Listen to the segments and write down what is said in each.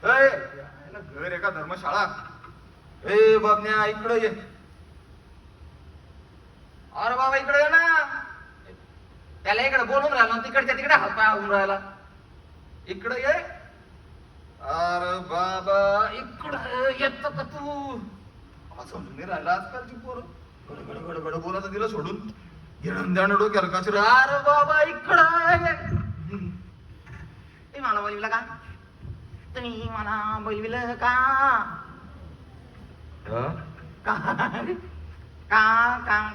घर आहे का धर्मशाळा? ए बाबन्या इकडे ये. अरे बाबा इकडे ये ना. त्याला इकडे बोलून राहिला तिकडच्या तिकडे हात पाय होऊन राहिला. इकडे ये. अरे बाबा इकडे येत का तू? समजून नाही राहिला आजकालची पोरं. गड गड गड गड बोलायचं दिलं सोडून. घेणं द्यानं डोक्याला कचरा. अरे बाबा इकडे ते मला बोलविलं का? तुम्ही मला बोलविलं का? का का का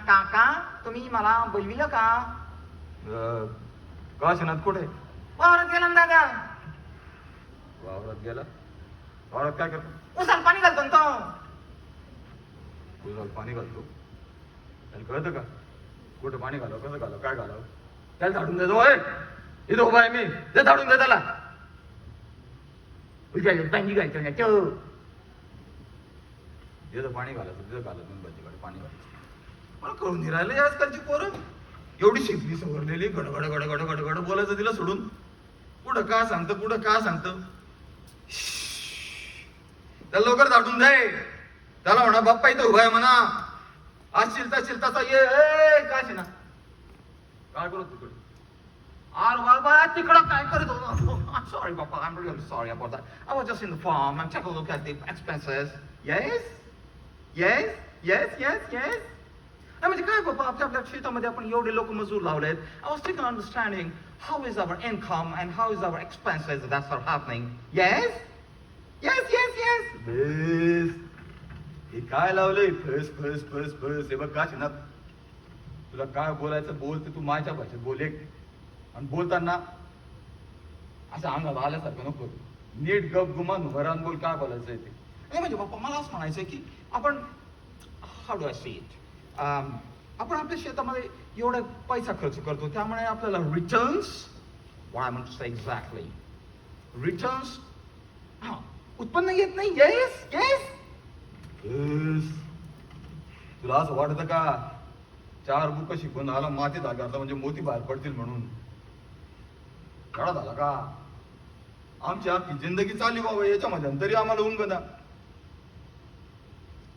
काका तुम्ही मला बोलविलं का? काशीनाथ कुठे? वावरात गेला ना दादा. वावरात गेला? वावरात काय करतो? उसाला पाणी घालतो ना तो. तुझं पाणी घालतो? त्याला कळतं का कुठं पाणी घालावं, कसं घालावं, काय घालावं? त्याला झाडून देतो. इथं उभा आहे मी, ते झाडून दे त्याला. पाणी घालतो ना तो. तिथं पाणी घालायचं, तिथं घालत नाही भाजीकडे पाणी घालायचं. मला कळून नाही राहिले आजकालची पोरं. एवढी शिकली सवरलेली गडगड गडगड गडगड बोलायचं तिला सोडून. कुठं का सांगतं, कुठं का सांगतं. त्याला लवकर झाडून दे. त्याला म्हणा बाप्पा इथं उभा आहे म्हणा. आज शिलता ये काशी ना. काय करत तिकडे? अरे बाबा तिकडं काय करत होतो? Sorry बाबा, I'm really sorry about that. I was just in the farm. I'm taking a look at the expenses. Yes? म्हणजे काय बाबा आपल्या शेतामध्ये आपण एवढे लोक मजूर लावलेत. I was taking understanding how is our income and how is our expenses that are happening. Yes? Base हे काय लावलंय? फस फस फस फस. हे बघ काशीनाथ, तुला काय बोलायचं बोल. ते तू माझ्या भाषेत बोल एक. आणि बोलताना असं अंगाला आल्यासारखं नको. नीट गप गुमान उभं राहून बोल. काय बोलायचंय ते. नाही म्हणजे बाप्पा मला असं म्हणायचंय की आपण how do I see it, आपण आपल्या शेतामध्ये एवढा पैसा खर्च करतो त्यामुळे आपल्याला returns, what I want to say exactly, returns उत्पन्न येत नाही. येस तुला असं वाटतं का 4 बुक शिकून आला मातीत घातला म्हणजे मोती बाहेर पडतील म्हणून? काढा झाला का? आमची आपली जिंदगी चालली बाबा याच्यामध्ये, तरी आम्हाला उंगना.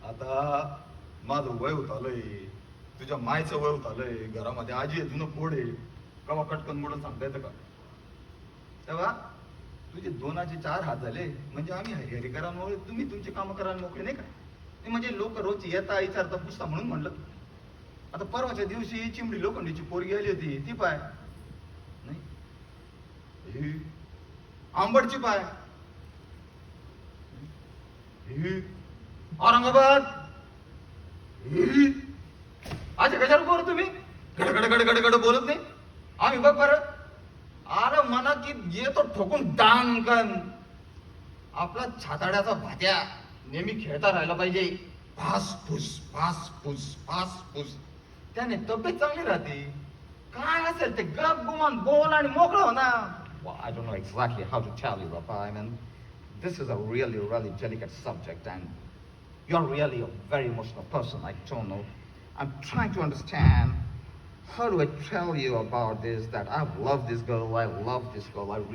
आता माझं वय होत आलंय, तुझ्या मायचं वय होत आलंय, घरामध्ये आजी आहे, जुनं पोड आहे. कवा कटकन मोडून सांगता येतं का? तेव्हा तुझे 2 हात झाले म्हणजे आम्ही हरिहरी करा, तुम्ही तुमची कामं करायला मोकळे नाही का? म्हणजे लोक रोज येता विचारता पुसता म्हणून म्हणलं. आता परवाच्या दिवशी चिमडी लोखंडीची पोरगी आली होती, ती पाय नाही, आंबटची पाय, औरंगाबाद. आज कशावर बोलत तुम्ही? गडगड बोलत नाही आम्ही. बघ बरं, अरे मना की येतो ठोकून डांकन. आपला छाताड्याचा भात्या नेहमी खेळता राहायला पाहिजे. फास फुस. त्याने तब्येत चांगली राहते. काय असेल ते गप गुमान बोल आणि मोकळं हो ना. I don't know exactly how to tell you, Papa. I mean, this is a really delicate subject, and you're really a very emotional person. I don't know. I'm trying to understand. How do I tell you about this? That I love this girl. I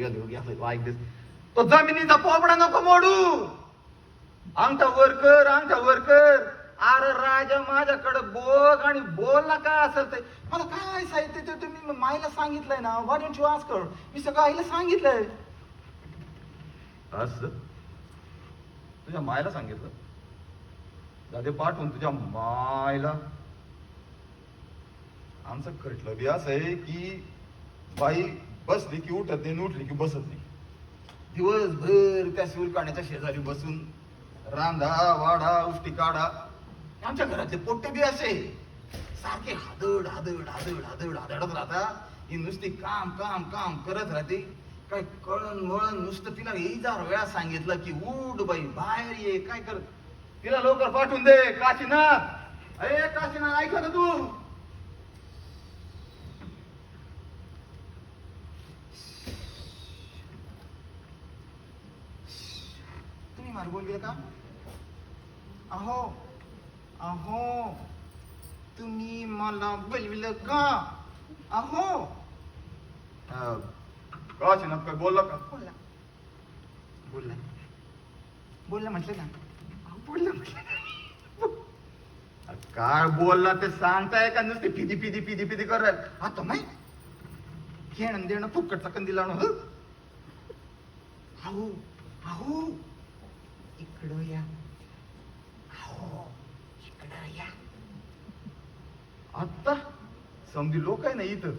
really like this. तो जमिनीचा पोपडा नको मोडू. अंगठा वर कर. अरे राजा माझ्याकडे बघ आणि बोल ना. काय असेल ते मला काय साहित्य ते तुम्ही माईला सांगितलंय ना. व्हाय डोंट यू आस्क हर? मी सगळं आईला सांगितलंय. असं तुझ्या मायला सांगितलं? दादे पाठवून तुझ्या मायला. आमचं खटलं बी असं आहे की बाई बसली की उठत नाही, उठली की बसत नाही. दिवसभर त्या शिवल काढण्याच्या शेजारी बसून रांधा वाढा उष्टी काढा. आमच्या घरातले पोट्टे बी असे सारखे हादडत राहता. ही नुसती काम करत राहते. काय कळण वळण नुसतं. तिला 1000 वेळा सांगितलं की उठ बाई बाहेर ये. काय कर? तिला लवकर पाठवून दे. काशीनाथ, अरे काशीनाथ ऐक ना तू. तुम्ही मार बोल गेला का? अहो तुम्ही मला बोलविलं का? काशीनाथ काय बोलला का? बोलला. बोलला म्हटलं ना, बोलला म्हटलं. काय बोलला ते सांगताय का नुसते फिदी फिदी फिदी फिदी करत आता नाही घेणं देणं फुकटचा कंदी लावणं. अहो अहो इकडं या, अहो इकडं या. आता समधी लोक आहे ना इथं,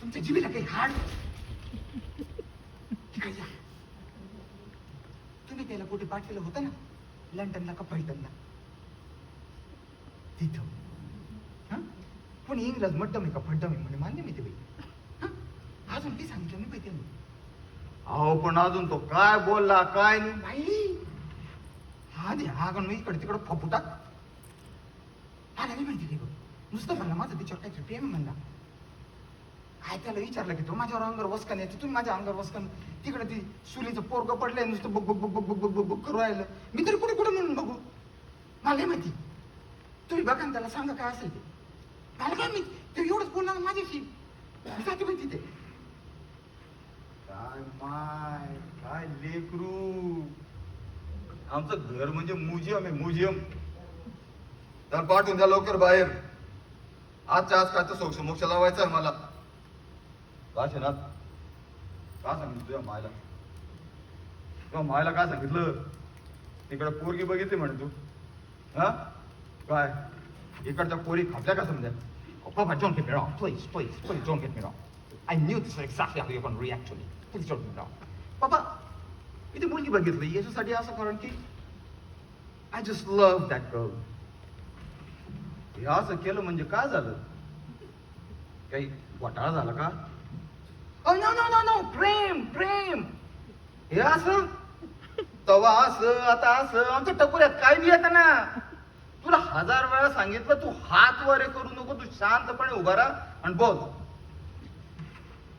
तुमच्या जीवीला काही हाड. इकडे या. तुम्ही त्याला कुठे पाठवलं होतं ना, लंडनला का फलटनला, तिथं हं? पण इंग्रज मट्टम आहे का फड्डम आहे म्हणे, मान्य मी ते बाई. हं? अजून ती सांगितलं नाही पाहिजे. अहो पण अजून तो काय बोलला काय नाही बाई. हा दे हा गण मी इकडे तिकडे फपुटा मला नाही माहिती बघ. नुसतं म्हणला माझं तिच्यावर काहीतरी प्रेम म्हणला. काय त्याला विचारलं की तो माझ्यावर अंगावर वस्कन येते, तुम्ही माझ्या अंगावर वस्कन. तिकडे ती सुलीचं पोरग पडलंय नुसतं book book book book book book book करू राहिलं. मी तरी कुठे कुठे म्हणून बघू, मला काय माहिती. तुम्ही बघा ना त्याला सांगा काय असेल ते. मला काय माहिती ते एवढंच बोलणार माझ्याशी. जाते माहिती ते काय माय काय लेकरू. आमचं घर म्हणजे म्युझियम आहे म्युझियम. तर पाठवून द्या लवकर बाहेर. आजच्या आज काय तर सोक्ष मोक्ष लावायचं आहे मला. काशीनाथ का सांगितलं तुझ्या मायला, तुझ्या मायला काय सांगितलं. तिकडे पोरगी बघितली म्हणे तू. हा काय इकडच्या पोरी खापल्या का समजा. Papa, don't get me wrong. Please, please, please don't get me wrong. I knew this is exactly how you're going to react to me. Please don't get me wrong. Papa, मी ती मुलगी बघितली याच्यासाठी असं कारण की I just love that girl. हे असं केलं म्हणजे काय झालं, काही घोटाळा झाला का. Oh no no no no, प्रेम प्रेम. हे असं तवा असं आता असं आमच्या टकोऱ्यात काय बी येतं ना. तुला 1000 वेळा सांगितलं तू हात वरे करू नको, तू शांतपणे उभा राहा आणि बोल.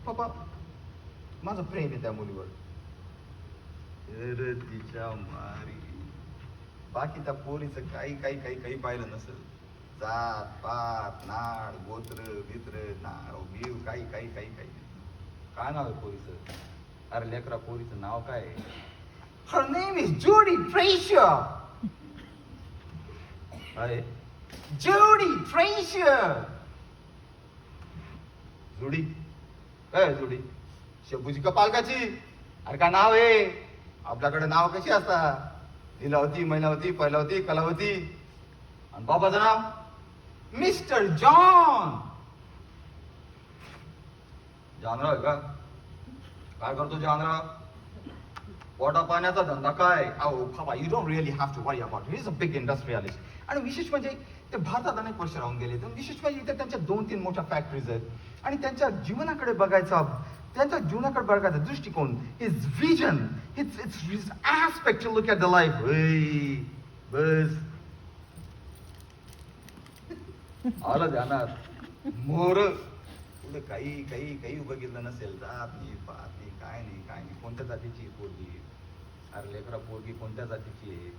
पप्पा माझं प्रेम आहे त्या मुलीवर. अरे तिच्या मारी बाकी त्या पोरीचं काही काही काही काही पाहिलं नसेल. जात पात नाड गोत्र बित्र नाव बीव काही काही काही काही. काय नाव आहे पोरीचं. अरे लेकरा पोरीचं नाव काय आहे. Her name is Judy Frazier. अरे जुडी फ्रेशियर. जुडी काय जुडी शेपूची का पालकाची. अरे काय नाव आहे. आपल्याकडे नाव कशी असतात लीलावती मैनावती पैलावती कलावती. आणि बाबाचं नाव मिस्टर जॉन. जानराव आहे का. काय करतो जानराव. पोटा पाण्याचा धंदा काय. अहो बाबा you don't really have to worry about. He is a big industrialist. आणि विशेष म्हणजे ते भारतात अनेक वर्ष राहून गेले. तर विशेष म्हणजे इथे त्यांच्या 2-3 मोठ्या फॅक्टरीज आहेत. आणि त्यांच्या जीवनाकडे बघायचा दृष्टिकोन is vision. It's aspect to look at the life. बस आलं ध्यानात मोर. पुढे काही काही काही बघितलं नसेल. जात नाही पात नाही काय नाही काय नाही. कोणत्या जातीची पोरगी. अरे लेकरा पोरगी कोणत्या जातीची आहे.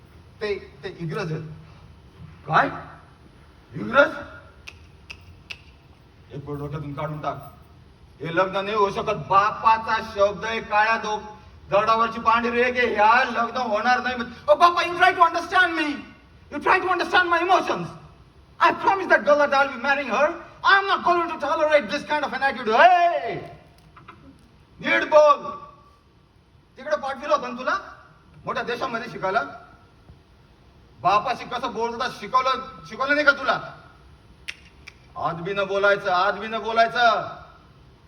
ते इंग्रज आहेत. काय इंग्रज. एक गोड डोक्यातून काढून टाक. हे लग्न नाही होऊ शकत. बापाचा शब्द आहे काळ्या दगडावरची पांढरी रेघ आहे. ह्या लग्न होणार नाही. बापा you try to understand me. You try to understand my emotions. I promise that girl that I'll be marrying her. I'm not going to tolerate this kind of an attitude. Hey! नीट बोल. तिकडे पाठविलं होतं तुला मोठ्या देशामध्ये शिकायला. बापाशी कसं बोलता शिकवलं नाही का तुला. आज बी न बोलायचं आज बी न बोलायचं.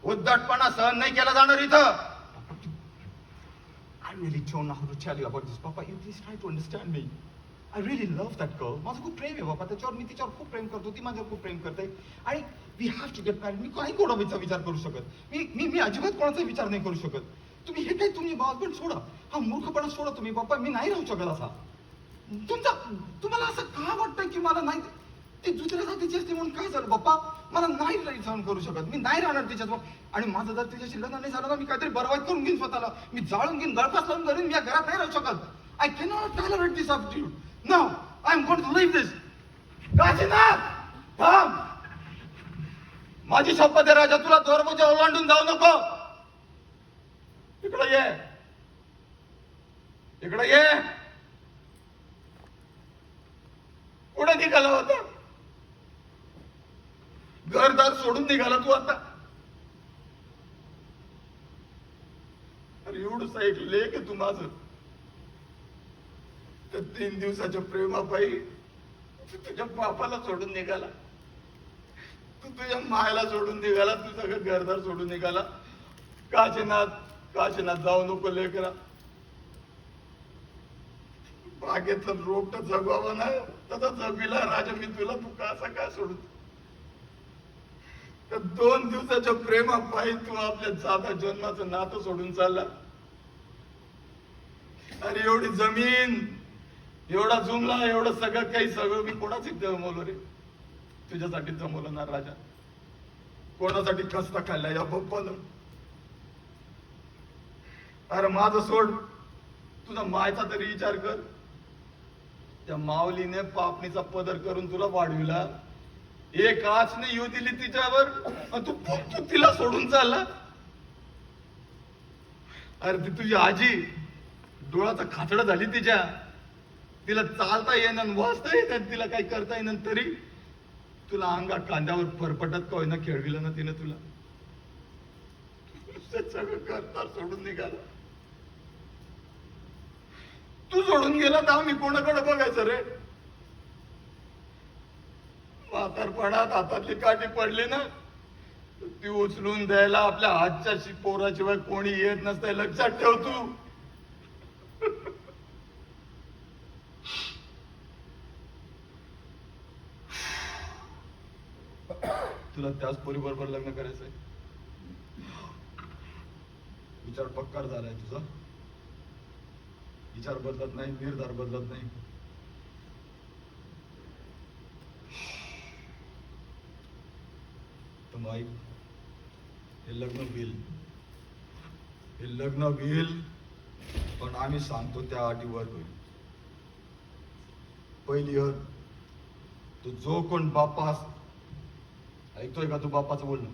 उद्धटपणा सहन नाही केला जाणार इथं. I really don't know how to tell you about this, Papa. You please try to understand me. I really love that girl. माझं खूप प्रेम आहे बाबा त्याच्यावर. मी तिच्यावर खूप प्रेम करतो. ती माझ्यावर खूप प्रेम करते. आणि we have to get married. मी काही कोणाचा विचार करू शकत. मी अजिबात कोणाचा विचार नाही करू शकत. तुम्ही हे काय तुम्ही हसबंड सोडा. हा मूर्खपणा सोडा तुम्ही बाप्पा. मी नाही राहू शकत असा. तुम्हाला असं का वाटतं की मला नाही ती दुसऱ्या जातीची असते म्हणून काय झालं बाप्पा. मला नाही सहन करू शकत. मी नाही राहणार तिच्यात. आणि माझं जर तिच्याशी लग्न नाही झालं ना मी काहीतरी बरबाद करून घेईन स्वतःला. मी जाळून घेईन गळफास लावून घरीन. मी या घरात नाही राहू शकत. I cannot tolerate this attitude. No, I'm going to leave this. Kashinath थांब. माझी शपथ आहे राजा तुला दरवाजा ओलांडून जाऊ नको. इकडे ये. इकडे ये. निघाला होता? घरदार सोडून निघाला तू आता? अरे एवढंच एक लेख आहे तू माझं. तर 3 दिवसाच्या प्रेमापायी तू तुझ्या बापाला सोडून निघाला, तू तुझ्या मायला सोडून निघाला, तू सगळं घरदार सोडून निघाला. काशीनाथ जाऊ नको लेकरा, बागेतलं रोपट जगवावं ना तसा जगविला राजा मी तुला, तू कसा काय सोडून? तर 2 दिवसाच्या प्रेमापायी तू आपल्या जाता जन्माचं नातं सोडून चालला. अरे एवढी जमीन, एवढा जुमला, एवढं सगळं काही सगळं मी कोणासाठी जमवलं रे? तुझ्यासाठी जमवलं ना राजा. कोणासाठी कष्ट खाल्ला या पप्पानं? अरे माझं सोड, तुझा मायचा तरी विचार कर. त्या माऊलीने पापणीचा पदर करून तुला वाढविला, एक आच नाही येऊ दिली तिच्यावर, तू तिला सोडून चालला. अरे ती तुझी आजी डोळ्याचा खाचडा झाली तिच्या, तिला चालता येणं, वाचता येणं, तिला काही करता येणं, तरी तुला अंगात कांद्यावर फरफटत का होईना खेळविलं ना तिनं तुला. सगळं करता सोडून निघाला. तू सोडून गेला तर आम्ही कोणाकडे बघायचं रे? म्हातारपणात हातातली काठी पडली ना, ती उचलून द्यायला आपल्या हातच्या पोराशिवाय कोणी येत नसतंय, लक्षात ठेव तू. तुला त्याच पोरीबरोबर लग्न करायचंय? विचार पक्का झालाय तुझा? विचार बदलत नाही, निर्धार बदलत नाही. तर ऐक, हे लग्न होईल, हे लग्न होईल, पण आम्ही सांगतो त्या अटीवर होईल. पहिली अट, तू जो कोण बापास, ऐकतोय का तू बापाचं बोलणं?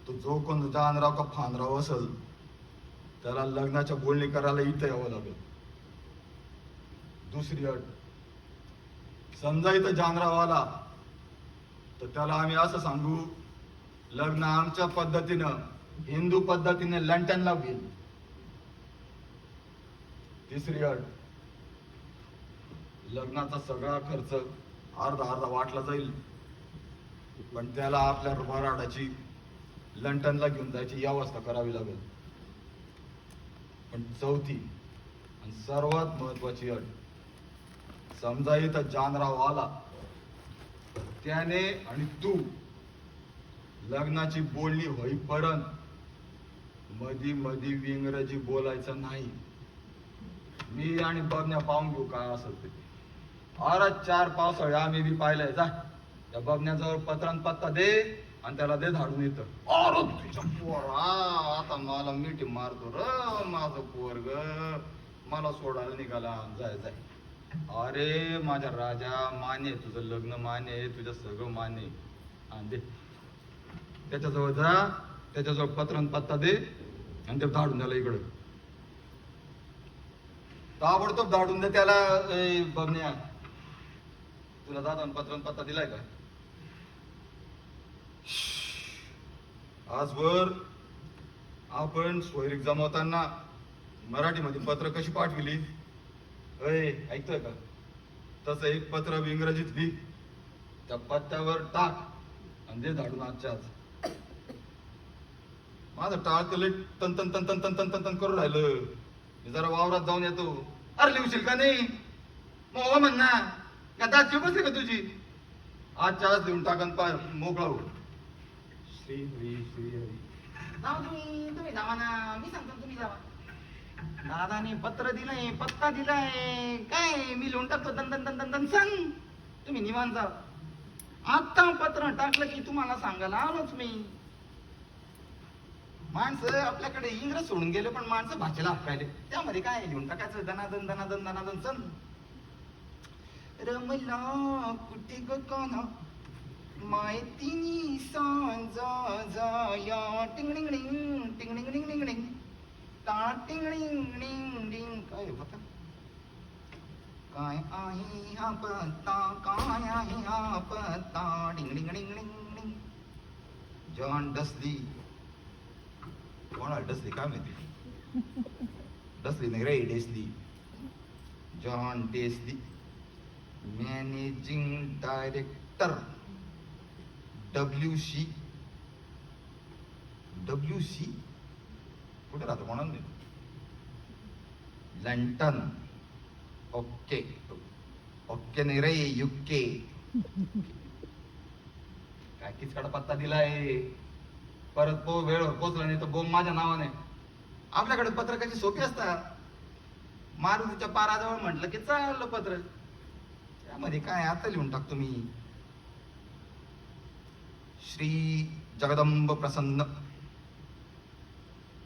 तो जो कोण जानराव का फानराव असेल त्याला लग्नाच्या बोलणी करायला इथं यावं लागेल. दुसरी अट, समजा इथं जानराव आला तर त्याला आम्ही असं सांगू, लग्न आमच्या पद्धतीनं, हिंदू पद्धतीने लंटनला होईल. तिसरी अट, लग्नाचा सगळा खर्च अर्धा अर्धा वाटला जाईल, पण त्याला आपल्या वराडाची लंडनला घेऊन जायची व्यवस्था करावी लागेल. पण चौथी आणि सर्वात महत्वाची अट, समजा इथं जानराव आला तर त्याने आणि तू लग्नाची बोलणी होईपर्यंत मधी मधी इंग्रजी बोलायचं नाही. मी आणि बघण्या पाहून घेऊ काय असेल ते. अरे 4 पावसाळे आम्ही बी पाहिलंय. जा त्या बघण्याजवळ पत्रान पत्ता दे आणि त्याला दे धाडून येतं. अरे तुझ्या पोरा, आता मला मिठी मारतो र माझं पोरग, मला सोडायला निघाला. जाय जाय. अरे माझ्या राजा, मान्य आहे तुझं लग्न, मान्य आहे तुझं सगळं मान्य आहे. आणि दे त्याच्याजवळ, जा त्याच्याजवळ पत्रान पत्ता दे आणि ते धाडून द्याला इकडं. ताबडतोब धाडून दे त्याला. बघण्या, तुला दादा पत्रान पत्ता दिलाय का? आजवर आपण सोयरीक जमवताना मराठीमध्ये पत्र कशी पाठविली? ऐकतोय का? तसं एक पत्र इंग्रजीत लिह, त्या पत्त्यावर टाक आणि दे धाडून आजच्या आज. माझं टाळकले तन तन तन तन तन तन तन तन करून राहिलं. मी जरा वावरात जाऊन येतो. अरे लिहशील का नाही? मग म्हण ना, का दाची बसली का तुझी? आजच्या आज लिहून टाकन पाय मोकळा हो. श्री हरी श्री हरी. तुम्ही जावा ना, मी सांगतो तुम्ही जावा. दादाने पत्र दिलंय, पत्ता दिलाय, काय मी लिहून टाकतो. दन दन दन दन दन सांग, तुम्ही निवांत जा. आता पत्र टाकलं की तुम्हाला सांगायला आलोच मी. माणसं आपल्याकडे इंग्रज सोडून गेले, पण माणसं भाषेला आपल्याले त्यामध्ये काय लिहून टाकायचं? दनादन दनादन दनादन सन. रमला कुठे ग काना माहिती सांज जाया टिंगडिंग टिंगडिंग टिंगडिंग टिंग टा टिंगडिंग डिंग डिंग. काय होता काय आहे हा पत्ता, काय आहे हा पत्ता, डिंग डिंग डिंग डिंग डिंग. जॉन डसली. कोणाला डसली काय माहिती. डसली नाही रे, Dursley. John Dursley, managing director, WC. WC कुठे राहतो म्हणून नाही. लंडन. ओके ओके नाही रे, UK. काय किचकडा पत्ता दिलाय. परत वेळेवर पोचला नाही तर बोंब माझ्या नावाने. आपल्याकडे पत्र कशी सोपी असतात. मारुतीच्या पाराजवळ म्हटलं की चाललं पत्र. त्यामध्ये काय आता लिहून टाकतो मी. श्री जगदंब प्रसन्न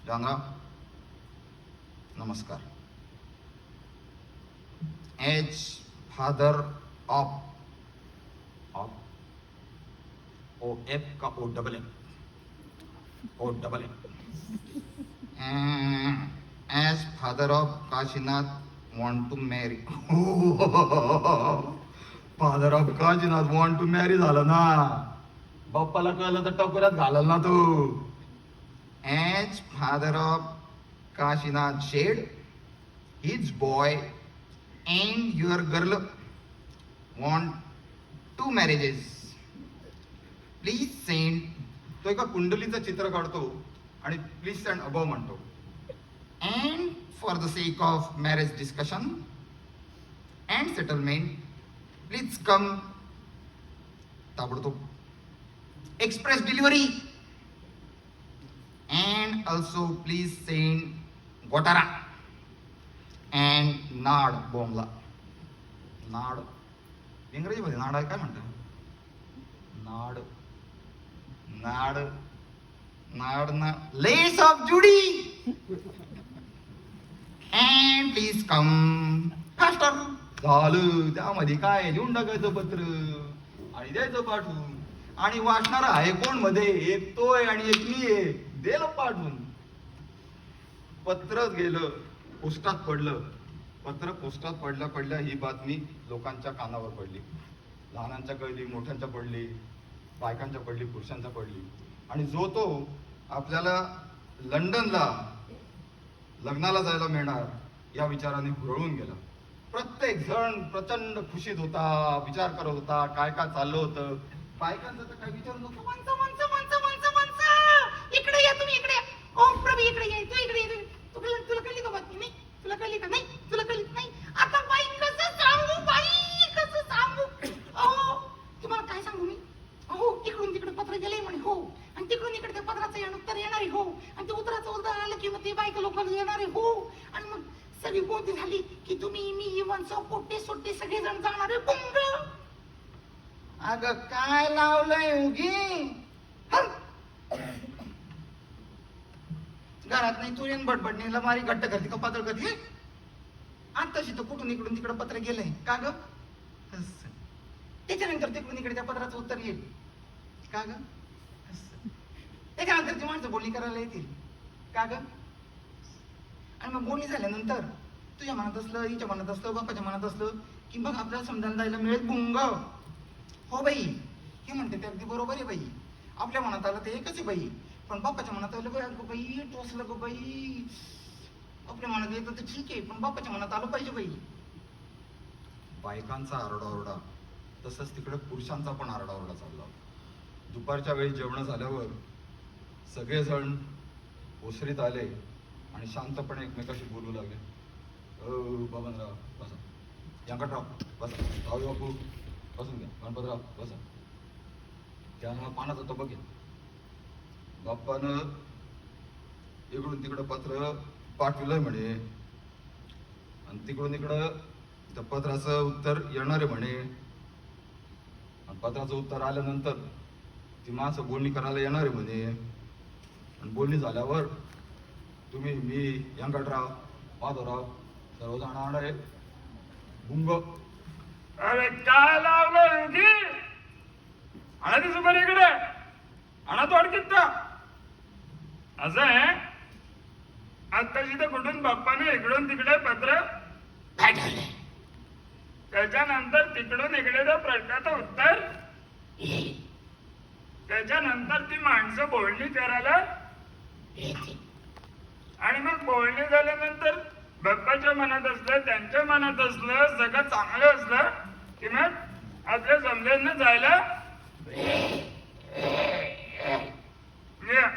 जानराव नमस्कार. एज फादर ऑफ OF का OFF as father of Kashinath want to marry. Father of Kashinath want to marry झालं ना. बाप्पाला कळलं तर टकोऱ्यात घालल ना तू. As father of Kashinath said, his boy and your girl want two marriages. Please send. तो एका कुंडलीचं चित्र काढतो आणि प्लीज सेंड अबव म्हणतो. And for the sake of marriage discussion and settlement, please come ताबडतोब. Express delivery. And also please send Gotara and नाड बोंबला. नाड इंग्रजीमध्ये नाड काय म्हणतात. नाड नाड नाड ना लेस ऑफ जुडी. And please come faster. झालं. त्यामध्ये काय लिहून टाकायचं पत्र आणि द्यायचं पाठवून. आणि वाचणार आहे कोण मध्ये, एक तोय आणि एक मी आहे. दिलं पाठवून. पत्रच गेलं, पोस्टात पडलं. पत्र पोस्टात पडल्या पडल्या ही बातमी लोकांच्या कानावर पडली. लहानांच्या कळली, मोठ्यांच्या पडली, बायकांच्या पडली, पुरुषांच्या पडली. आणि जो तो आपल्याला लंडनला लग्नाला जायला मिळणार या विचाराने घोळून गेला. प्रत्येक जण प्रचंड खुशीत होता, विचार करत होता काय काय चाललं होतं. बायकांचं तर काय विचारू नको. माणसं माणसं माणसं माणसं माणसं इकडे या, तुम्ही इकडे या. ओ प्रभू इकडे या, तू इकडे ये. तुला कळली का बातमी. नाही तुला कळली का. नाही तुला कळली नाही. आता बाई कसं सांगू, बाई कसं सांगू. अहो तुम्हाला काय सांगू मी. हो तिकडून तिकडे पत्र गेले म्हणे. हो आणि तिकडून इकडे त्या पत्राचं उत्तर येणार आहे. हो आणि ते उत्तराचं उत्तर आलं की मग ते बायका लोकांना येणार आहे. हो आणि मग सगळी गोष्ट झाली की तुम्ही मी इव्हन पोट्टे सोट्टे सगळे जण जाणार आहे. बुंग. अगं काय लावलंय उगी. घरात नाही तू येऊन बडबडणीला मारी घट्ट करते का पातळ करते. आताशी तर कुठून इकडून तिकडे पत्र गेलंय का ग. त्याच्यानंतर तिकडून इकडे त्या पत्राचं उत्तर येईल का ग. त्याच्यानंतर ती माणसं बोलणी करायला येतील का ग. आणि मग बोलणी झाल्यानंतर तुझ्या मनात असलं, हिच्या मनात असलं, बापाच्या मनात असलं की मग आपल्याला समजायला जायला मिळेल. बुंग. हो बाई हे म्हणते ते अगदी बरोबर आहे बाई. आपल्या मनात आलं ते एकच आहे बाई. पण बापाच्या मनात आलं बाई टोचलं ग बाई. आपल्या मनात येतं तर ठीक आहे पण बापाच्या मनात आलं पाहिजे बाई. बायकांचा आरडाओरडा तसंच तिकडे पुरुषांचा पण आरडाओरडा चालला. दुपारच्या वेळी जेवण झाल्यावर सगळेजण ओसरीत आले आणि शांतपणे एकमेकाशी बोलू लागले. बबनराव बसा, व्यंकटराव बसा, राव बापू बसून घ्या, गणपतराव बसा. त्यामुळे पानाचा तो बघेल. बाप्पानं इकडून तिकडं पत्र पाठवलंय म्हणे आणि तिकडून इकडं त्या पत्राचं उत्तर येणार आहे म्हणे. आणि पत्राचं उत्तर आल्यानंतर ती माणसं बोलणी करायला येणार आहे म्हणे. आणि बोलणी झाल्यावर तुम्ही मी व्यंकटराव माधवराव सर्व जाणार आहे. गुंग. अरे काय लावलं की आणा ती सुपारी इकडे आणा तो अडकीत असं आहे. आता तिथे कुठून बाप्पाने इकडून तिकडे पत्र काय ठरलंय. त्याच्यानंतर तिकडून इकडेच्या प्रश्नाचं उत्तर त्याच्यानंतर ती माणसं बोलणी करायला आणि मग बोलणी झाल्यानंतर बाप्पाच्या मनात असलं त्यांच्या मनात असलं सगळं चांगलं असलं की मग आपल्या समजांना जायला या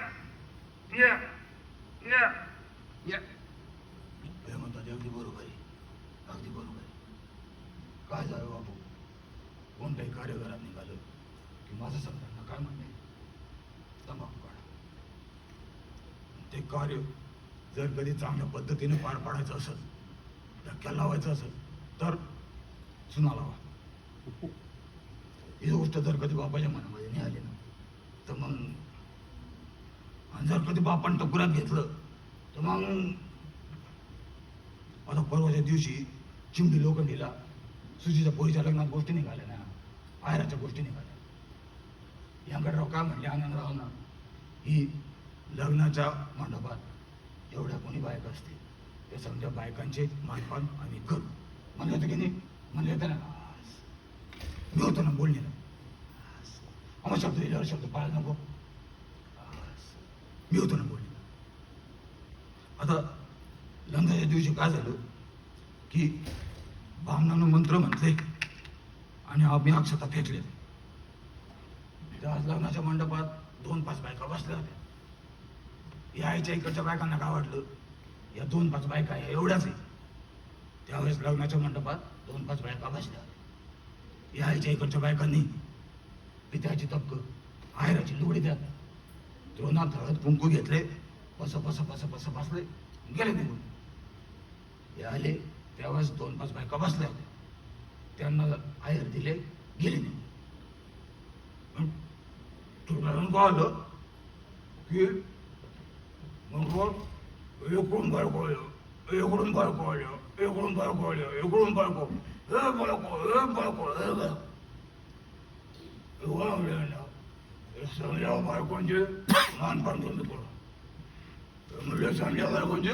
या या या हे म्हणतात अगदी बरोबर आहे, अगदी बरोबर आहे. काय झालं बापू, कोणत्याही कार्यघरात निघालं की माझं समजांना काय म्हणणे, तंबाखू काढा. ते कार्य जर कधी चांगल्या पद्धतीने पार पाडायचं असेल, धक्क्या लावायचं असेल तर चुना लावा. ही गोष्ट जर कधी बापाच्या मनामध्ये नाही आली ना तर मग, आणि जर कधी बापान टकुरात घेतलं तर मग आता परवाच्या दिवशी चिमडी लोखंडीला सुजीच्या पोरीच्या लग्नात गोष्टी निघाल्या ना, पायराच्या गोष्टी निघाल्या. यांकडराव काय म्हणले आनंदराव ना, ही लग्नाच्या मंडपात एवढ्या कोणी बायका असतील ते समजा बायकांचे मानपान आणि घर म्हणलं होतं की नाही, म्हणलं होतं ना, मी होतो ना बोलणे, आम्हा शब्द दिल्यावर शब्द पाळायला नको, मी होतो ना बोलणे. आता लग्नाच्या दिवशी काय झालं की बामणानं मंत्र म्हटले आणि आम्ही अक्षता फेकले. आज लग्नाच्या मंडपात 2-5 बायका बसल्या होत्या. यायच्या इकडच्या बायकांना काय वाटलं, या 2-5 बायका एवढ्याच आहे. त्यावेळेस लग्नाच्या मंडपात 2-5 बायका बसल्या होत्या. यायच्या इकडच्या बायकांनी पित्याची तक्क आहेराची लुगडी द्या, द्रोणात हळद कुंकू घेतले, पस पस पस पस बसले, गेले निघून. हे आले त्यावेळेस 2-5 बायका बसल्या होत्या, त्यांना आहेर दिले, गेले निघून. तुला आलं की मग इकडून बायको आलं, इकडून बायको आलं, इकडून बायको आलं, इकडून बायको, हे बायको, हे बायको, हे बायको. समजा बायकोंचे मानपान बंद करू म्हणजे समजा बायकोंचे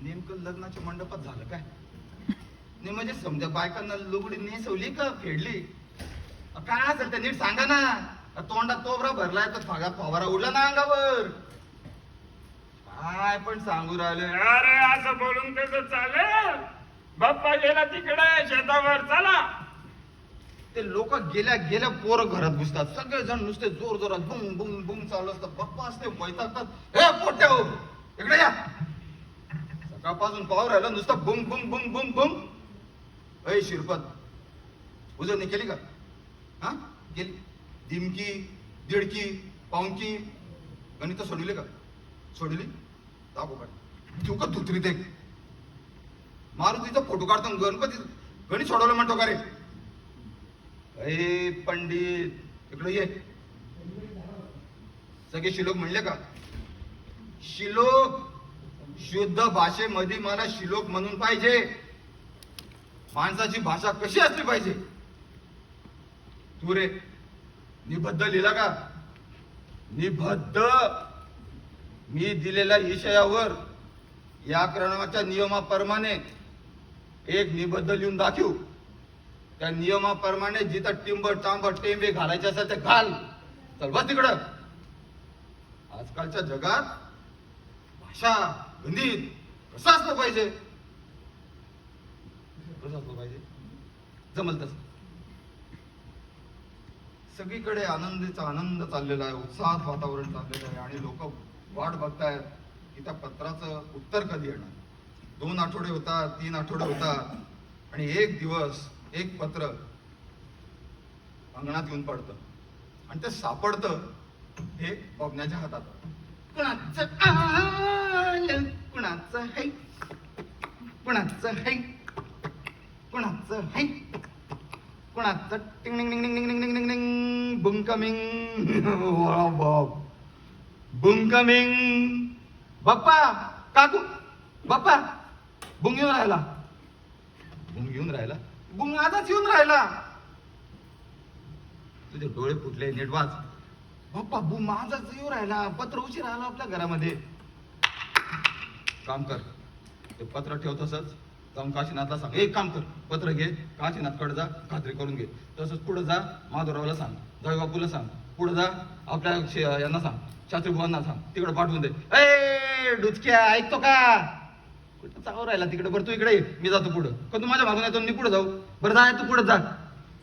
नेमकं लग्नाच्या मंडपात झालं काय नाही, म्हणजे समजा बायकांना लुगडी नेसवली का फेडली, काय असेल ते नीट सांगा ना. तोंडात तोबरा भरलाय तर फवारा उडला ना अंगावर, काय पण सांगू राहिले. अरे असं बोलून कसं चालेल, बाप्पा गेला तिकडे शेतावर, चला. ते लोक गेल्या गेल्या पोरं घरात घुसतात, सगळेजण नुसते जोर जोरात बुंग बुंग बुंग चालू असतात. बाप्पा असते वैतागतात, हे पोट्या हो इकडे या. सकाळपासून पावर राहिलं नुसतं बुंग बुंग बुंग बुंग बुंग. अय शिरपत उजळणी केली का, हा केली, दिमकी दीडकी पाऊनकी गणित सोडविले का, सोडली दाखव काढ तू का धुत्रीत एक मारुतीचा फोटो काढतो गणपती गणित सोडवलं म्हणतो का रे. अरे पंडित इकडे ये, सगळे शिलोक म्हणले का, शिलोक शुद्ध भाषेमध्ये मला शिलोक म्हणून पाहिजे. माणसाची भाषा कशी असली पाहिजे. तू रे निबद्ध लिहिला का, निबद्ध मी दिलेल्या विषयावर या क्रमाच्या नियमाप्रमाणे एक निबद्ध लिहून दाखवू. त्या नियमाप्रमाणे जिथं टिंबर टांबर टेंबे घालायचे असेल ते घाल. चल बस तिकडं. आजकालच्या जगात भाषा गणित कसं असलं पाहिजे, कसं असलं पाहिजे, जमल तसं. सगळीकडे आनंदीचा आनंद चाललेला आहे, उत्साहात वातावरण चाललेलं आहे आणि लोक वाट बघतायत की त्या पत्राचं उत्तर कधी येणार. 2 आठवडे होतात, 3 आठवडे होतात आणि एक दिवस एक पत्र अंगणात येऊन पडतं आणि ते सापडतं हे बघण्याच्या हातात. कुणाचं आलं, कुणाचं है, कुणाचं है, कुणाचं है, कुणाचं टिंग टिंग टिंग टिंग टिंग टिंग टिंग टिंग बुम कमिंग. बाप बुंग कमिंग. बाप्पा, काकू, बाप्पा, बुंग येऊन राहिला. बुंग येऊन राहिला? बुंग आजच येऊन राहिला. तुझे डोळे फुटले, नीट वाच. बाप्पा, बुंग आजच येऊन राहिला. पत्र उशीर आला आपल्या घरामध्ये. काम कर, ते पत्र ठेव तसंच. जाऊन काशीनाथला सांग, एक काम कर, पत्र घे, काशीनाथकडे जा, खात्री करून घे. तसंच पुढे जा, माधवरावला सांग, जाऊ बापूला सांग, पुढे जा, आपल्या यांना सांग, शास्त्री बुवांना सांग, तिकडे पाठवून दे. ए डुचक्या, ऐकतो का? कुठं चावं राहिला तिकडे? बरं तू इकडे ये, मी जातो पुढं. का तू माझ्या मागून येतो मी पुढे जाऊ? बरं जा, तू पुढे जा.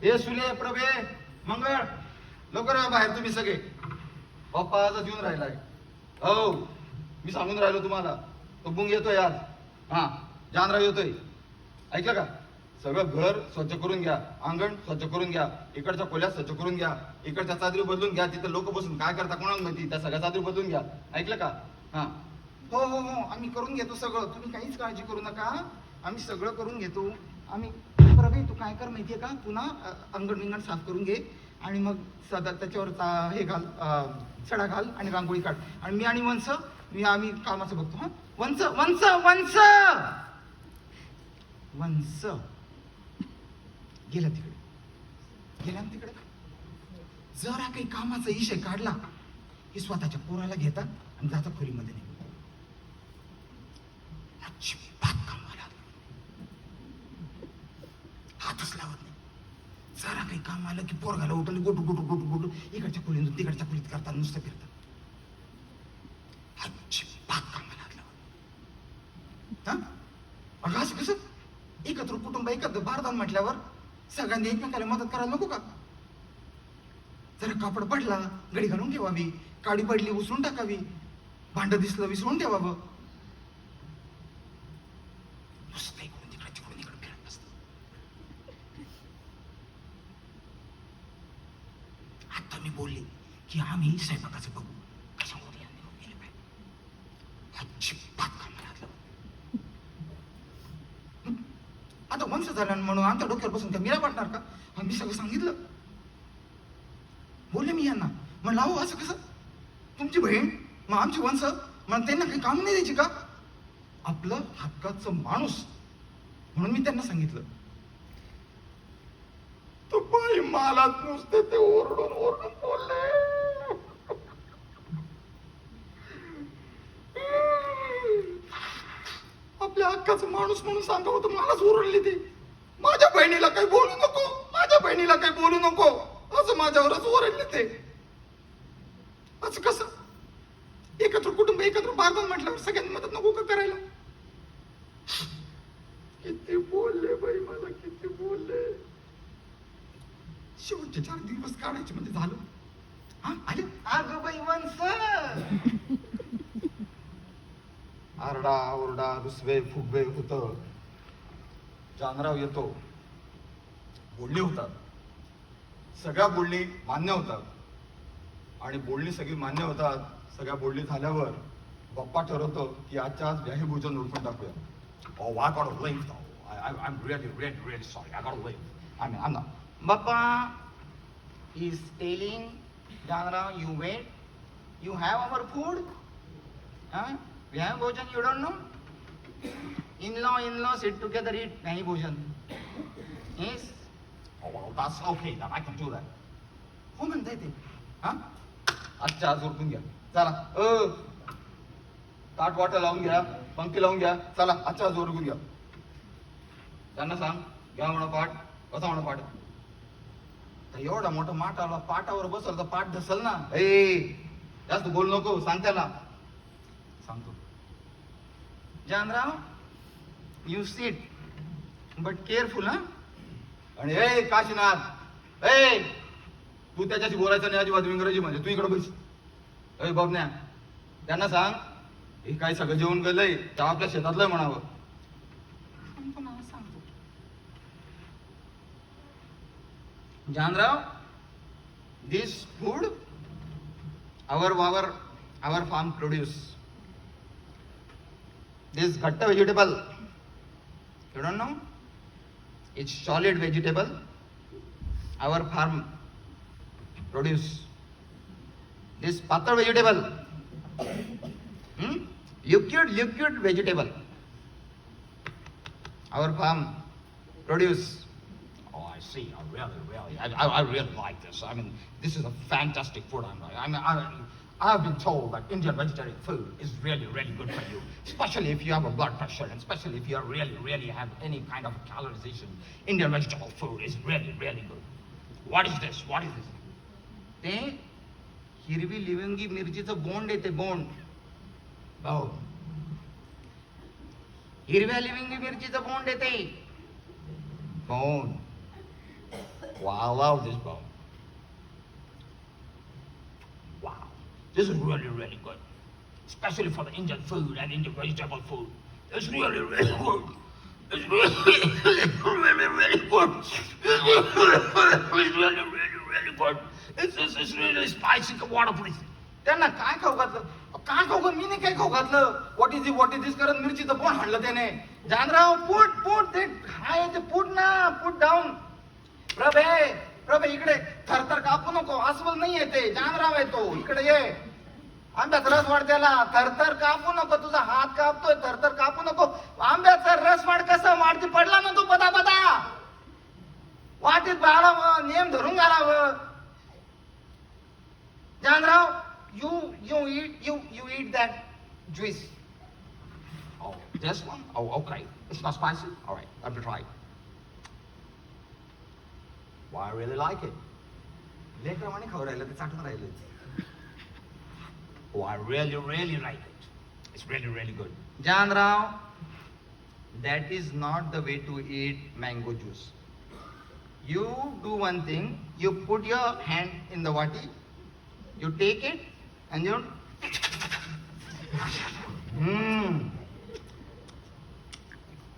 ए सुले, प्रभे, मंगळ, लवकर या बाहेर तुम्ही सगळे. पप्पा आजच येऊन राहिलाय. हो, मी सांगून राहिलो तुम्हाला. तो बुंग येतोय आज. हा, जानराव येतोय. ऐकलं का? सगळं घर स्वच्छ करून घ्या, अंगण स्वच्छ करून घ्या, इकडच्या खोल्या स्वच्छ करून घ्या, इकडच्या चादरी बदलून घ्या. तिथे लोक बसून काय करता कोणाला माहिती, त्या सगळ्या चादरी बदलून घ्या. ऐकलं का? हा, हो हो हो, आम्ही करून घेतो सगळं. तुम्ही काहीच काळजी करू नका, आम्ही सगळं करून घेतो. आम्ही प्रभे, तू काय कर माहितीये का? तू ना अंगण विंगण साफ करून घे आणि मग सदा त्याच्यावर हे घाल, सडा घाल आणि रांगोळी काढ. आणि मी आणि वंश, आम्ही कामाचं बघतो. हा, वंश वंश वंश वंश गेला तिकडे, गेला ना तिकडे. जरा काही कामाचा विषय काढला की स्वतःच्या पोराला घेतात आणि जातात खोलीमध्ये निघून. अजिबात कामाला हातच लावत नाही. जरा काही काम आलं की पोरगाला उठवलं, गोटू गोटू गोटू गोटू इकडच्या खोलीतून तिकडच्या खोलीत करतात, नुसतं फिरतात. अजिबात कामाला हात लावत. हा, अगं असं कसं? एकत्र कुटुंब, एकत्र बारदान म्हटल्यावर सगळ्यांनी एकमेकाला मदत करायला नको का? जरा कापड पडला गडी घालून ठेवावी, काडी पडली उचलून टाकावी, भांड दिसलं विसरून ठेवावं. नुसतं इकडून तिकडे तिकडून इकडे फिरत बसत. आता मी बोलले की आम्ही स्वयंपाकाचं बघू, कशामुळे यांनी केलं पाहिजे. अजिबात कामाला हात लावत. आता वंश झाला म्हणून आमच्या डोक्यावर बसून त्या मीरा वाटणार का? मी सगळं सांगितलं, बोलले मी यांना. म्हणलं अहो असं कसं? तुमची बहीण मग आमची वंश, मग त्यांना काही काम नाही द्यायची का? आपलं हक्काचं माणूस म्हणून मी त्यांना सांगितलं. तो बाई मला नुसते ते ओरडून ओरडून बोलले. आपल्या हक्काचं माणूस म्हणून सांगा होतं, मलाच ओरडली ती. माझ्या बहिणीला काही बोलू नको, माझ्या बहिणीला काही बोलू नको असं माझ्यावरच ओरडले ते. असं कसं? एकत्र कुटुंब, एकत्र बारदान म्हटल्यावर सगळ्यांनी मदत नको का करायला? किती बोलले बाई मला, किती बोलले. शेवटचे 4 दिवस काढायचे म्हणजे झालं. हा आले. अगं बाई वंश, आरडा ओरडा रुसवे फुगवे होत. जानराव येतो, बोलणी होतात, सगळ्या बोलणी मान्य होतात. आणि बोलणी सगळी मान्य होतात. सगळ्या बोलणी झाल्यावर बाप्पा ठरवतो की आजच्या आज व्याही भोजन उरकून टाकूया. Oh, I gotta leave though. I'm really sorry. I gotta leave. I'm not. Bappa is telling Janra, you wait. You have our food? Huh? We have bhojan, you don't know? In-law, sit together, eat nahi bhojan. Yes? Oh, well, that's okay, then I can do that. हो म्हणताय ते. हा, आजच्या आज उरकून घ्या. चला, ताट वाटा लावून घ्या, पंक्ती लावून घ्या. चला, आजच्या आज उरकून घ्या. त्यांना सांग, घ्या म्हणा पाठ. कसा म्हणा पाठ? तर एवढा मोठा माठ आला, पाटावर बसल तर पाठ धसल ना. जास्त बोलू नको, सांग त्याला. सांगतो. Janrao, you seat but careful. हा, आणि ए काशीनाथ, तू त्याच्याशी बोलायचं नाही अजिबात इंग्रजी मध्ये. तू इकडे बस. बघण्या, त्यांना सांग हे काय सगळं जेवण गेलंय तर आपल्या शेतातलं म्हणावं. सांगतो. जानराव, दिस food our farm produce. This ghatta vegetable, you don't know? It's solid vegetable. Our farm produce. This patra vegetable, liquid vegetable. Our farm produce. Oh, I see. I really like this. I mean, this is a fantastic food. I've been told that Indian vegetarian food is really, really good for you, especially if you have a blood pressure and especially if you are really have any kind of calorization. Indian vegetable food is really, really good. What is this? What is this? ते हिरवी लिविंगी मिरचीचं बोंड येते बोंड. भाऊ हिरव्या लिविंगी मिरचीचं बोंड येते. Bone. Wow, I love this bone. Wow, this is really, really good. Especially for the Indian food and Indian vegetable food. It's really, really good. It's really, really good. It's really, really good. It's really spicy. Water, please. त्यांना काय खाऊ घातलं? काय खाऊ घातलं? मी नाही काय खाऊ घातलं? What is this करत मिरचीचं बोंड हाणलं त्याने. जानराव put ते हाय ते put ना put down. प्रभे इकडे थरथर कापू नको. अस्वल नाही येते. जानराव आहे तो. इकडे ये. आंब्याचा रस वाढ त्याला. थरथर कापू नको. तुझा हात कापतोय. थरथर कापू नको. आंब्याचा रस वाढ कसा वाढते पडला ना तो बदा वाटीत बाळावं नेम धरून घालावं. Janrao you eat that juice. Oh, this one? Oh, okay. It's not spicy? All right, let me try. Well, I really like it. लेकरावाने खाऊ राहिलं ते चाटून राहिले. Oh, I really like it. It's really good. Janrao, that is not the way to eat mango juice. You do one thing, you put your hand in the vati, you take it, and you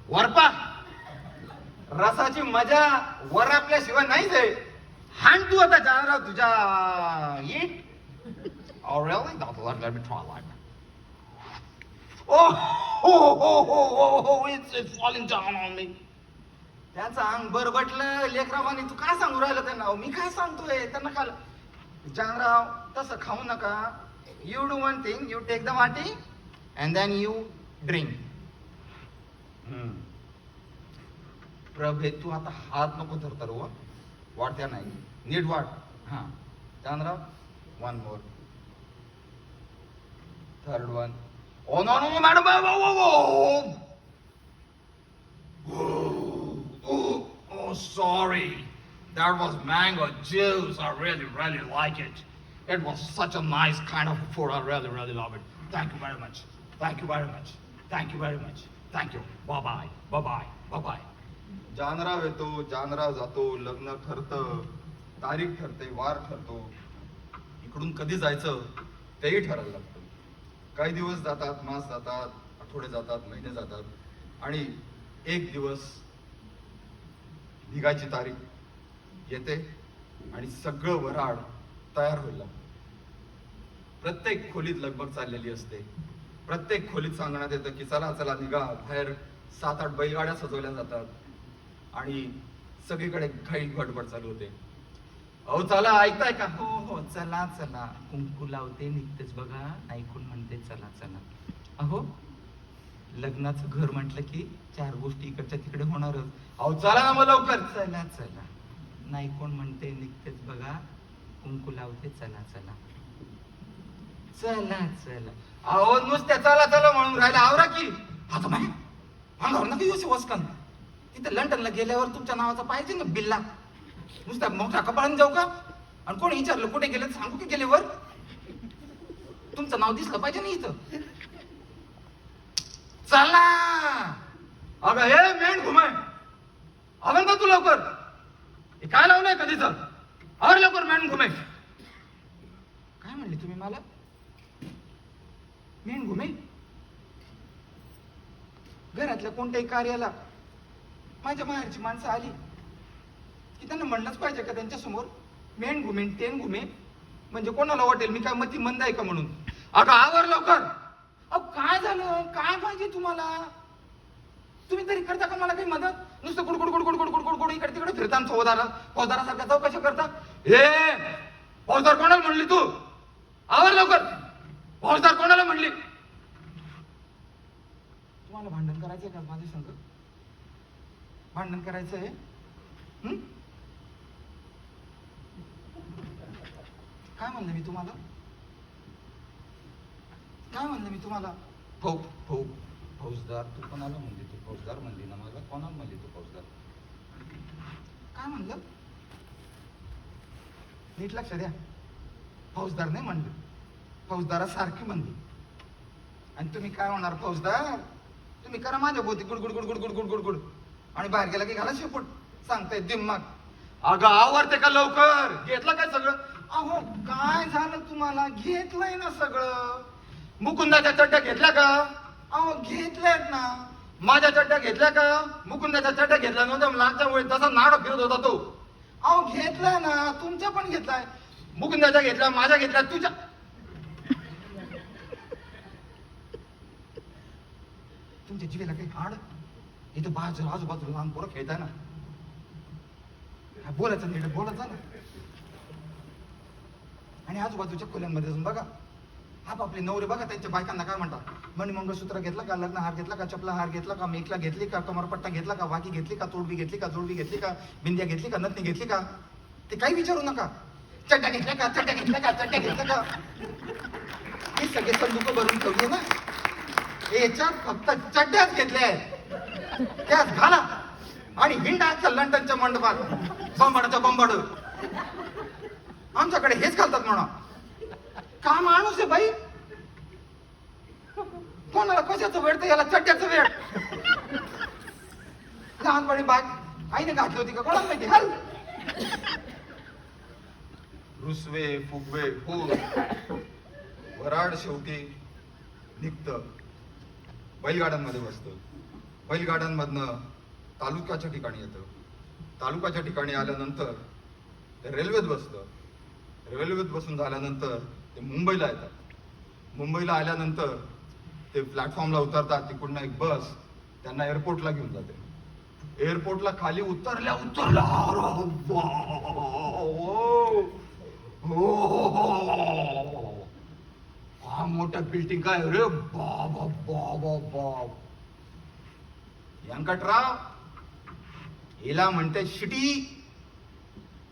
वरपा रसाची मजा वरापल्याशिवाय नाहीच आहे. हाण तू आता जानराव तुझ्या eat. Oh really? Let me try like that. Oh, it's falling down on me. त्यांचं अंग बरबटलं लेकरावानी. तू काय सांगू राहिलं त्यांना? मी काय सांगतोय त्यांना? खाल जानराव तसं खाऊ नका. You do one thing, you take the vati and then you drink. प्रभे तू आता हात नको धरतर वाढत्या नाही. नीट वाढ. हा Janrao one more. Third one. Oh no, madam. Oh, sorry. That was mango juice. I really like it. It was such a nice kind of food. I really love it. Thank you very much. Thank you. Bye-bye. Janrao येतो, जानराव जातो, लग्न ठरतं, तारीख ठरते, वार ठरतो. इकडून कधी जायचं तेही ठरायला लागतं. काही दिवस जातात, मास जातात, आठवडे जातात, महिने जातात आणि एक दिवस निघायची तारीख येते आणि सगळं वऱ्हाड तयार व्हायला. प्रत्येक खोलीत लगबग चाललेली असते. प्रत्येक खोलीत सांगण्यात येतं की चला निघा. बाहेर 7-8 बैलगाड्या सजवल्या जातात आणि सगळीकडे घाई गडबड चालू होते. अहो चला, ऐकताय का? हो चला कुंकू लावते निघतेच बघा. ऐकून म्हणते चला. अहो लग्नाचं घर म्हटलं की 4 गोष्टी इकडच्या तिकडे होणारच. अहो चला ना मग लवकर. चला नाही कोण म्हणते निघतेच बघा. कुंकू लावते चला. अहो नुसत्या चला म्हणून राहिला. आवरा की आता माय अंगावर नका येऊ वसकन. तिथे लंडनला गेल्यावर तुमच्या नावाचा पाहिजे ना बिल्ला. नुसत्या मोठ्या कपाळाने जाऊ का? आणि कोणी विचारलं कुठे गेले सांगू की गेले वर. तुमचं नाव दिसलं पाहिजे ना इथं. चला. अगं हे मेंढ घुमाय अगं का तू लवकर. काय लावलंय कधीच? अरे लवकर मेंढ घुमे. काय म्हणले तुम्ही मला? मेंढ घुमे? घरातल्या कोणत्याही कार्याला माझ्या बाहेरची माणसं आली की त्यांना म्हणलंच पाहिजे का त्यांच्या समोर मेंढ घुमे टेन घुमे? म्हणजे कोणाला वाटेल मी काय मती मंद आहे का म्हणून. अगं आवर लवकर. काय झालं? काय पाहिजे तुम्हाला? तुम्ही तरी करता का मला काही मदत? नुसतं गुड इकडे तिकडे फिरता फौजदारासारखा चौकशा करता. फौजदार कोणाला म्हणली तू? आवर लवकर. फौजदार कोणाला म्हणली? करायचंय का माझ्या संग? भांडण करायचंय? काय म्हणलं मी तुम्हाला? काय म्हणलं मी तुम्हाला? फौजदार तू कोणाला म्हणली? तू फौजदार म्हणली ना मला? कोणाला म्हणली तू फौजदार? काय म्हणलं? नीट लक्ष द्या. फौजदार नाही म्हणलं, फौजदारासारखी म्हणली. आणि तुम्ही काय होणार फौजदार? तुम्ही करा माझ्या भोवती गुडगुड गुडगुड गुडगुड गुडगुड आणि बाहेर गेला की घाला शेपूट. सांगताय दिमाग. अगं आवरते का लवकर? घेतलं काय सगळं? अहो काय झालं तुम्हाला? घेतलंय ना सगळं. मुकुंदाच्या चड्ड्या घेतल्या का? अहो घेतल्यात ना. माझ्या चड्ड्या घेतल्या का? मुकुंदाच्या चड्ड्या घेतल्या नव्हत्या. मागच्या वेळी तसा नाड फिरत होता तो. अहो घेतलाय ना. तुमच्या पण घेतलाय. मुकुंदाच्या घेतल्या, माझ्या घेतल्या, तुझ्या. तुमच्या जिभेला काही हाड? इथं बाजू आजूबाजूला लहान पोरं खेळताय ना. बोलायचं नीट बोलत जा ना. आणि आजूबाजूच्या खोल्यांमध्ये जाऊन बघा. आपापले नवरे बघा त्यांच्या बायकांना काय म्हणतात. मणी मंगळसूत्र घेतला का? लग्न हार घेतला का? चपला हार घेतला का? मेखला घेतली का? कमरपट्टा घेतला का? वाकी घेतली का? तोडवी घेतली का? जोडवी घेतली का? बिंद्या घेतली का? नथनी घेतली का? ते काही विचारू नका. चड्ड्या घेतल्या का? चड्ड्या घेतल्या का? चड्ड्या घेतल्या का? हे सगळे संदूक भरून ठेवली ना. याच्यात फक्त चड्ड्याच घेतल्या आहेत. त्याच घाला आणि हिंडाच्या लंडनच्या मंडपात बंबाडाच्या बंबाड. आमच्याकडे हेच घालतात म्हणा. का माणूस आहे बाई? कोणाला कशाचं वेळ तर याला चड्ड्याचं वेळ. लहानपणी बाग आईने घातली होती का कोणाला माहिती? हल रुसवे फुगवे फुल वराड शेवटी निघतं. बैलगाड्यांमध्ये बसतं. बैलगाड्यांमधनं तालुक्याच्या ठिकाणी येतं. तालुक्याच्या ठिकाणी आल्यानंतर ते रेल्वेत बसतं. रेल्वेत बसून झाल्यानंतर ते मुंबईला येतात. मुंबईला आल्यानंतर ते प्लॅटफॉर्मला उतरतात. तिकडून एक बस त्यांना एअरपोर्टला घेऊन जाते. एअरपोर्टला खाली उतरल्या हा मोठ्या बिल्डिंग काय रे बाबा बाबा बाब. व्यंकटराव हिला म्हणते शिटी.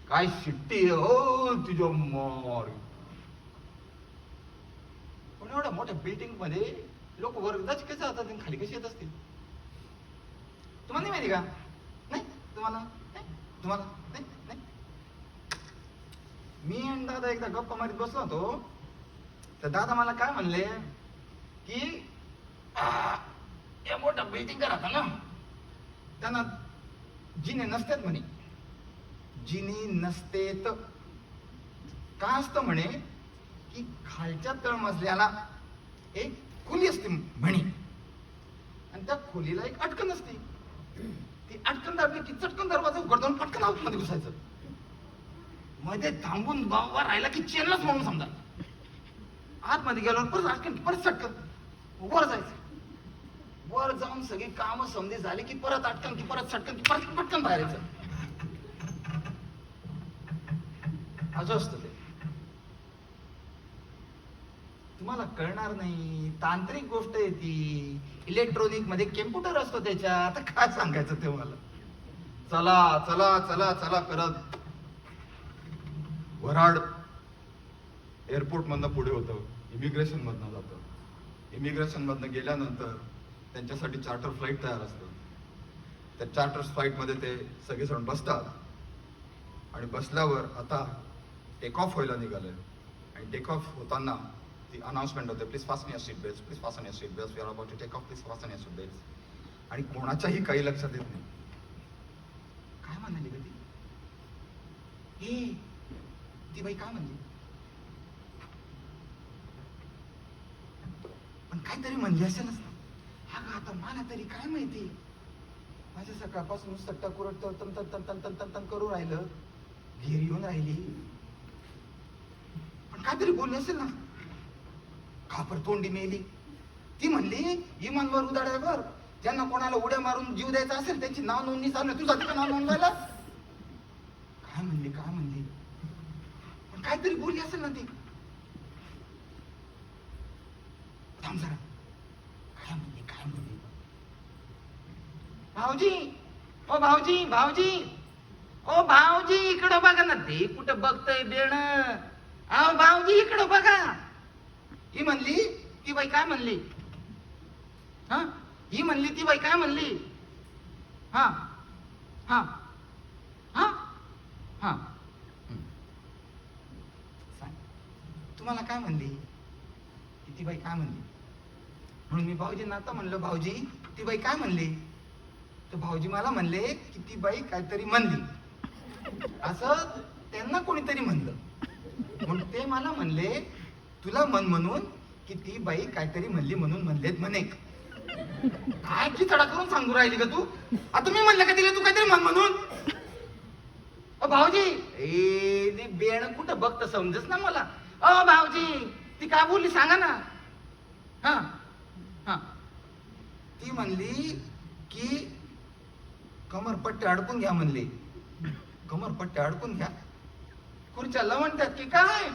काय शिट्टी हो तुझ्या मार. पण एवढ्या मोठ्या बिल्डिंग मध्ये लोक वर्गदाच कसे जातात आणि खाली कशी येत असतील? तुम्हाला नाही माहिती का? नाही तुम्हाला तुम्हाला नाही नाही. मी आणि दादा एकदा गप्पा मारीत बसलो होतो. तर दादा मला काय म्हणले की या मोठ्या बिल्डिंग राहता ना त्यांना जिने नसतात म्हणे. जिने नसतेत का असतं म्हणे की खालच्या तळमजल्याला एक खोली असते म्हणे आणि त्या खोलीला एक अटकन असते. ती अटकन दाबली की चटकन दरवाजा उघडतो आणि पटकन आतमध्ये घुसायचं. मध्ये थांबून बाबा राहिला की चेनलाच म्हणून समजा. आतमध्ये गेल्यावर परत अटकन परत चटकन वर जायचं. वर जाऊन सगळी कामं समधी झाली की परत अटकन की परत चटकन की परत पटकन बाहेर यायचं. असं असतं ते. तुम्हाला कळणार नाही. तांत्रिक गोष्ट आहे ती. इलेक्ट्रॉनिक मध्ये कम्प्युटर असतो त्याच्यात. आता काय सांगायचं ते मला. चला चला चला चला करत वराड एअरपोर्ट मधनं पुढे होतं. इमिग्रेशन मधनं जातं. इमिग्रेशन मधनं गेल्यानंतर त्यांच्यासाठी चार्टर फ्लाईट तयार असतं. त्या चार्टर फ्लाईट मध्ये ते सगळेजण बसतात आणि बसल्यावर आता टेक ऑफ व्हायला निघालंय. आणि टेक ऑफ होताना ती अनाउन्समेंट होते, please fasten your seat belts, please fasten your seat belts, we are about to take off, please fasten your seat belts. आणि कोणाच्याही काही लक्षात येत नाही. काय म्हणाली का ती? हे ती बाई काय म्हणली? पण काहीतरी म्हणली असेलच ना. हा का आता मला तरी काय माहिती. माझ्या सकाळपासून सट्टा कुरट तन तन तन तन तन तन तन करू राहिलं. घेरी येऊन राहिली. पण काहीतरी बोलली असेल ना. खापर तोंडी मेली. ती म्हणली इमानवर उदाड्यावर ज्यांना कोणाला उड्या मारून जीव द्यायचा असेल त्यांची नाव नोंदणी चालू आहे. तुझा तिथं नाव नोंदवायला. काय म्हणली काय म्हणली. पण काहीतरी बोलली असेल ना ती. थांब जरा. काय म्हणली काय म्हणली. भाऊजी, ओ भाऊजी, भाऊजी, ओ भाऊजी, इकडं बघा ना. ते कुठं बघतय बेण? अहो भाऊजी, इकडं बघा. ही म्हणली, ती बाई काय म्हणली? हा, ही म्हणली, ती बाई काय म्हणली? हा हा हा हा सांग, तुम्हाला काय म्हणली? ती बाई काय म्हणली? म्हणून मी भाऊजींना आता म्हणलं, भाऊजी ती बाई काय म्हणली? तर भाऊजी मला म्हणले की ती बाई काहीतरी म्हणली, असं त्यांना कोणीतरी म्हणलं. म्हणून ते मला म्हणले तुला म्हण म्हणून की ती बाई काहीतरी म्हणली म्हणून म्हणलेत म्हणे. काय खिचडा करून सांगू राहिली का तू? आता मी म्हणलं का तिला तू काहीतरी म्हण म्हणून? भाऊजी, ए बेण कुठं बघत समजच ना मला. भाऊजी, ती काय बोलली सांगा ना. हा हा, ती म्हणली की कमरपट्टे अडकून घ्या म्हणली. कमरपट्टे अडकून घ्या? खुर्च्या लवणत्यात की काय?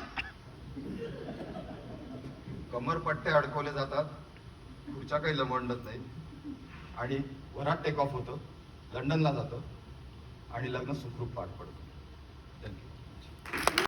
कमरपट्टे अडकवले जातात, खुर्च्या काही लमंडत नाही. आणि वरात टेक ऑफ होतं, लंडनला जातं आणि लग्न सुखरूप पार पडतं.